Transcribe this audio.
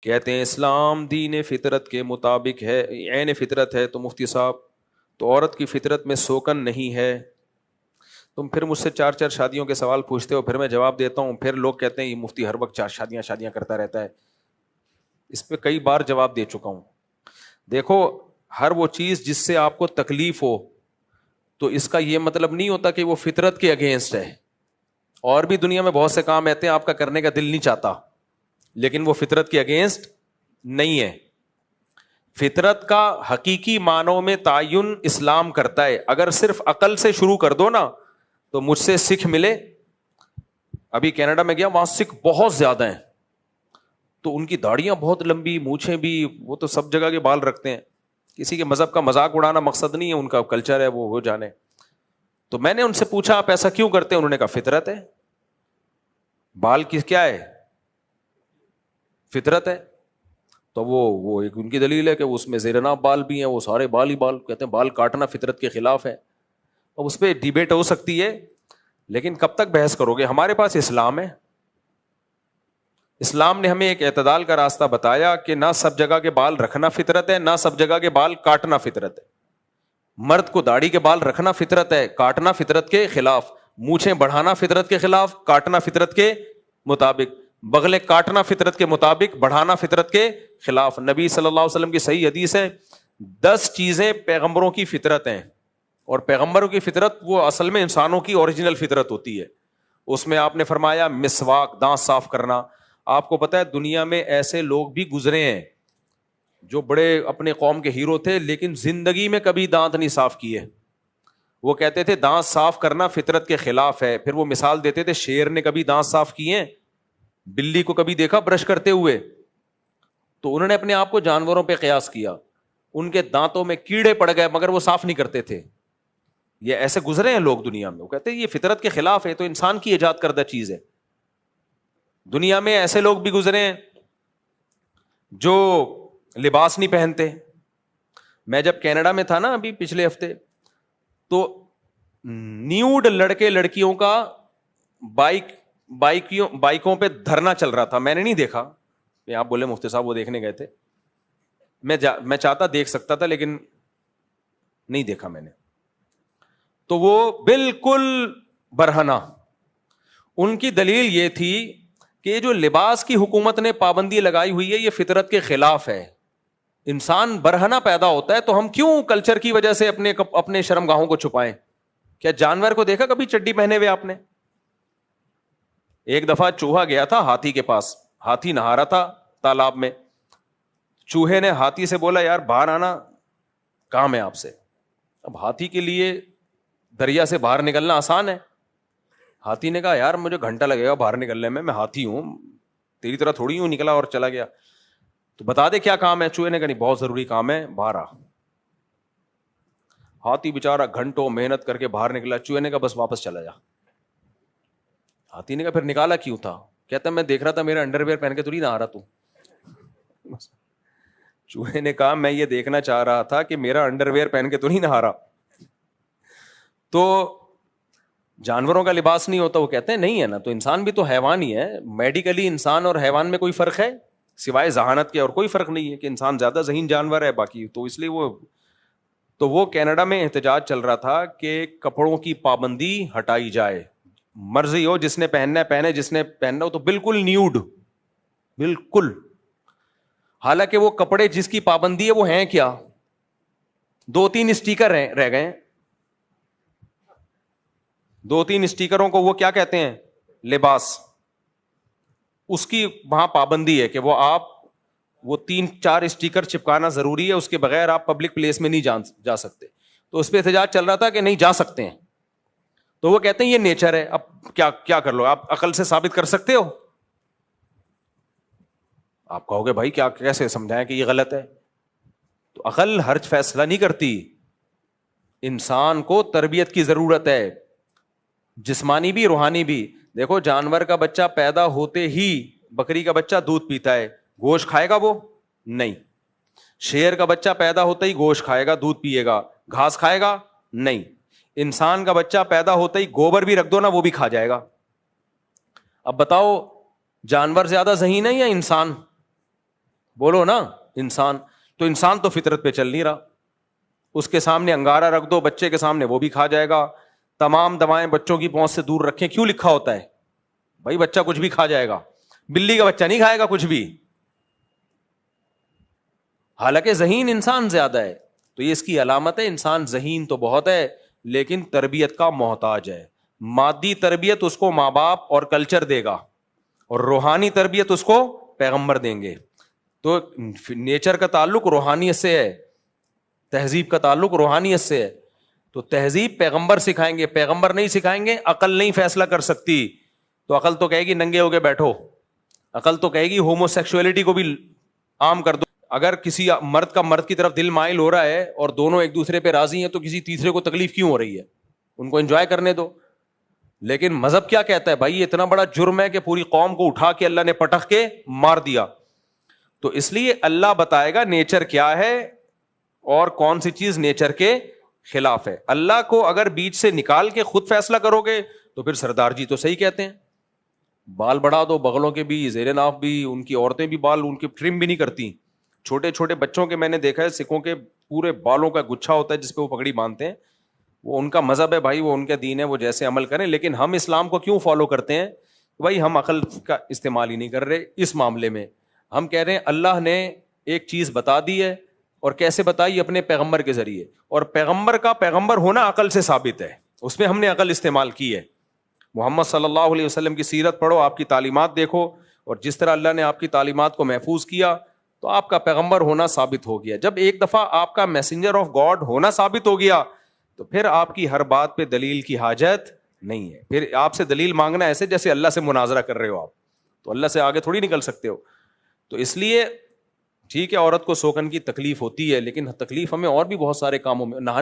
کہتے ہیں اسلام دین فطرت کے مطابق ہے، عین فطرت ہے، تو مفتی صاحب تو عورت کی فطرت میں سوکن نہیں ہے؟ تم پھر مجھ سے چار چار شادیوں کے سوال پوچھتے ہو، پھر میں جواب دیتا ہوں، پھر لوگ کہتے ہیں یہ مفتی ہر وقت چار شادیاں شادیاں کرتا رہتا ہے۔ اس پہ کئی بار جواب دے چکا ہوں۔ دیکھو، ہر وہ چیز جس سے آپ کو تکلیف ہو تو اس کا یہ مطلب نہیں ہوتا کہ وہ فطرت کے اگینسٹ ہے۔ اور بھی دنیا میں بہت سے کام ایسے ہیں آپ کا کرنے کا دل نہیں چاہتا، لیکن وہ فطرت کے اگینسٹ نہیں ہے۔ فطرت کا حقیقی معنوں میں تعین اسلام کرتا ہے۔ اگر صرف عقل سے شروع کر دو نا تو مجھ سے سکھ ملے، ابھی کینیڈا میں گیا، وہاں سکھ بہت زیادہ ہیں، تو ان کی داڑیاں بہت لمبی، مونچھیں بھی، وہ تو سب جگہ کے بال رکھتے ہیں۔ کسی کے مذہب کا مذاق اڑانا مقصد نہیں ہے، ان کا کلچر ہے، وہ جانے۔ تو میں نے ان سے پوچھا آپ ایسا کیوں کرتے ہیں؟ انہوں نے کہا فطرت ہے۔ بال کی کیا ہے؟ فطرت ہے۔ تو وہ ایک ان کی دلیل ہے کہ اس میں زیر ناف بال بھی ہیں، وہ سارے بال ہی بال، کہتے ہیں بال کاٹنا فطرت کے خلاف ہے۔ اب اس پہ ڈیبیٹ ہو سکتی ہے، لیکن کب تک بحث کرو گے؟ ہمارے پاس اسلام ہے، اسلام نے ہمیں ایک اعتدال کا راستہ بتایا کہ نہ سب جگہ کے بال رکھنا فطرت ہے، نہ سب جگہ کے بال کاٹنا فطرت ہے۔ مرد کو داڑھی کے بال رکھنا فطرت ہے، کاٹنا فطرت کے خلاف۔ مونچھیں بڑھانا فطرت کے خلاف، کاٹنا فطرت کے مطابق۔ بغلیں کاٹنا فطرت کے مطابق، بڑھانا فطرت کے خلاف۔ نبی صلی اللہ علیہ وسلم کی صحیح حدیث ہے، 10 چیزیں پیغمبروں کی فطرت ہیں، اور پیغمبروں کی فطرت وہ اصل میں انسانوں کی اوریجنل فطرت ہوتی ہے۔ اس میں آپ نے فرمایا مسواک، دانت صاف کرنا۔ آپ کو پتا ہے دنیا میں ایسے لوگ بھی گزرے ہیں جو بڑے اپنے قوم کے ہیرو تھے، لیکن زندگی میں کبھی دانت نہیں صاف کیے۔ وہ کہتے تھے دانت صاف کرنا فطرت کے خلاف ہے، پھر وہ مثال دیتے تھے شیر نے کبھی دانت صاف کیے؟ بلی کو کبھی دیکھا برش کرتے ہوئے؟ تو انہوں نے اپنے آپ کو جانوروں پہ قیاس کیا، ان کے دانتوں میں کیڑے پڑ گئے مگر وہ صاف نہیں کرتے تھے۔ یہ ایسے گزرے ہیں لوگ دنیا میں، وہ کہتے ہیں یہ فطرت کے خلاف ہے، تو انسان کی ایجاد کردہ چیز ہے۔ دنیا میں ایسے لوگ بھی گزرے ہیں جو لباس نہیں پہنتے۔ میں جب کینیڈا میں تھا نا ابھی پچھلے ہفتے، تو نیوڈ لڑکے لڑکیوں کا بائکوں پہ دھرنا چل رہا تھا۔ میں نے نہیں دیکھا، آپ بولے مفتی صاحب وہ دیکھنے گئے تھے، میں چاہتا دیکھ سکتا تھا لیکن نہیں دیکھا میں نے۔ تو وہ بالکل برہنہ، ان کی دلیل یہ تھی کہ جو لباس کی حکومت نے پابندی لگائی ہوئی ہے یہ فطرت کے خلاف ہے۔ انسان برہنہ پیدا ہوتا ہے تو ہم کیوں کلچر کی وجہ سے اپنے شرمگاہوں کو چھپائیں؟ کیا جانور کو دیکھا کبھی چڈی پہنے ہوئے آپ نے؟ ایک دفعہ چوہا گیا تھا ہاتھی کے پاس، ہاتھی نہا رہا تھا تالاب میں، چوہے نے ہاتھی سے بولا یار باہر آنا، کام ہے آپ سے۔ اب ہاتھی کے لیے دریا سے باہر نکلنا آسان ہے، ہاتھی نے کہا یار مجھے گھنٹہ لگے گا باہر نکلنے میں ہاتھی ہوں، تیری طرح تھوڑی ہوں، نکلا اور چلا گیا۔ تو بتا دے کیا کام ہے؟ چوہے نے کہا نہیں بہت ضروری کام ہے، باہر آ۔ ہاتھی بیچارہ گھنٹوں محنت کر کے باہر نکلا، چوہے نے کہا بس واپس چلا جا۔ ہاتھی نے کہا پھر نکالا کیوں تھا؟ کہتا میں دیکھ رہا تھا میرا انڈر ویئر پہن کے تو نہیں نہ آ رہا تو۔ چوہے نے کہا میں یہ دیکھنا چاہ رہا تھا کہ میرا انڈر ویئر پہن کے تو نہیں نہا رہا۔ تو جانوروں کا لباس نہیں ہوتا، وہ کہتے ہیں نہیں ہے نا، تو انسان بھی تو حیوان ہی ہے۔ میڈیکلی انسان اور حیوان میں کوئی فرق ہے سوائے ذہانت کے؟ اور کوئی فرق نہیں ہے کہ انسان زیادہ ذہین جانور ہے باقی، تو اس لیے وہ کینیڈا میں احتجاج چل رہا تھا کہ کپڑوں کی پابندی ہٹائی جائے، مرضی ہو جس نے پہننا ہے پہنے، جس نے پہننا ہو تو بالکل نیوڈ، بالکل۔ حالانکہ وہ کپڑے جس کی پابندی ہے وہ ہیں کیا؟ 2-3 اسٹیکر رہ گئے، 2-3 اسٹیکروں کو وہ کیا کہتے ہیں؟ لباس۔ اس کی وہاں پابندی ہے کہ وہ 3-4 اسٹیکر چپکانا ضروری ہے، اس کے بغیر آپ پبلک پلیس میں نہیں جا سکتے۔ تو اس پہ احتجاج چل رہا تھا کہ نہیں جا سکتے ہیں، تو وہ کہتے ہیں یہ نیچر ہے، اب کیا کر لو، آپ عقل سے ثابت کر سکتے ہو؟ آپ کہو گے بھائی کیا کیسے سمجھائیں کہ یہ غلط ہے؟ تو عقل ہر فیصلہ نہیں کرتی، انسان کو تربیت کی ضرورت ہے، جسمانی بھی روحانی بھی۔ دیکھو جانور کا بچہ پیدا ہوتے ہی، بکری کا بچہ دودھ پیتا ہے، گوشت کھائے گا وہ نہیں۔ شیر کا بچہ پیدا ہوتا ہی گوشت کھائے گا، دودھ پیے گا، گھاس کھائے گا نہیں۔ انسان کا بچہ پیدا ہوتا ہی گوبر بھی رکھ دو نا وہ بھی کھا جائے گا۔ اب بتاؤ جانور زیادہ ذہین ہے یا انسان؟ بولو نا انسان. تو انسان تو فطرت پہ چل نہیں رہا. اس کے سامنے انگارہ رکھ دو بچے کے سامنے, وہ بھی کھا جائے گا. تمام دوائیں بچوں کی پہنچ سے دور رکھیں. کیوں لکھا ہوتا ہے بھائی بچہ کچھ بھی کھا جائے گا, بلی کا بچہ نہیں کھائے گا کچھ بھی, حالانکہ ذہین انسان زیادہ ہے. تو یہ اس کی علامت ہے, انسان ذہین تو بہت ہے لیکن تربیت کا محتاج ہے. مادی تربیت اس کو ماں باپ اور کلچر دے گا, اور روحانی تربیت اس کو پیغمبر دیں گے. تو نیچر کا تعلق روحانیت سے ہے, تہذیب کا تعلق روحانیت سے ہے. تو تہذیب پیغمبر سکھائیں گے, پیغمبر نہیں سکھائیں گے. عقل نہیں فیصلہ کر سکتی, تو عقل تو کہے گی ننگے ہو کے بیٹھو, عقل تو کہے گی ہومو سیکسولیٹی کو بھی عام کر دو. اگر کسی مرد کا مرد کی طرف دل مائل ہو رہا ہے اور دونوں ایک دوسرے پہ راضی ہیں تو کسی تیسرے کو تکلیف کیوں ہو رہی ہے؟ ان کو انجوائے کرنے دو. لیکن مذہب کیا کہتا ہے بھائی یہ اتنا بڑا جرم ہے کہ پوری قوم کو اٹھا کے اللہ نے پٹخ کے مار دیا. تو اس لیے اللہ بتائے گا نیچر کیا ہے اور کون سی چیز نیچر کے خلاف ہے. اللہ کو اگر بیچ سے نکال کے خود فیصلہ کرو گے تو پھر سردار جی تو صحیح کہتے ہیں, بال بڑھا دو بغلوں کے بھی, زیر ناف بھی, ان کی عورتیں بھی بال ان کے ٹرم بھی نہیں کرتی. چھوٹے چھوٹے بچوں کے میں نے دیکھا ہے سکھوں کے پورے بالوں کا گچھا ہوتا ہے جس پہ وہ پگڑی باندھتے ہیں. وہ ان کا مذہب ہے بھائی, وہ ان کا دین ہے, وہ جیسے عمل کریں. لیکن ہم اسلام کو کیوں فالو کرتے ہیں بھائی؟ ہم عقل کا استعمال ہی نہیں کر رہے اس معاملے میں. ہم کہہ رہے ہیں اللہ نے ایک چیز بتا دی ہے, اور کیسے بتائی؟ اپنے پیغمبر کے ذریعے. اور پیغمبر کا پیغمبر ہونا عقل سے ثابت ہے, اس میں ہم نے عقل استعمال کی ہے. محمد صلی اللہ علیہ وسلم کی سیرت پڑھو, آپ کی تعلیمات دیکھو, اور جس طرح اللہ نے آپ کی تعلیمات کو محفوظ کیا تو آپ کا پیغمبر ہونا ثابت ہو گیا. جب ایک دفعہ آپ کا میسنجر آف گاڈ ہونا ثابت ہو گیا تو پھر آپ کی ہر بات پہ دلیل کی حاجت نہیں ہے. پھر آپ سے دلیل مانگنا ایسے جیسے اللہ سے مناظرہ کر رہے ہو آپ, تو اللہ سے آگے تھوڑی نکل سکتے ہو. تو اس لیے ٹھیک ہے عورت کو سوکن کی تکلیف ہوتی ہے, لیکن تکلیف ہمیں اور بھی بہت سارے کاموں میں, نہانے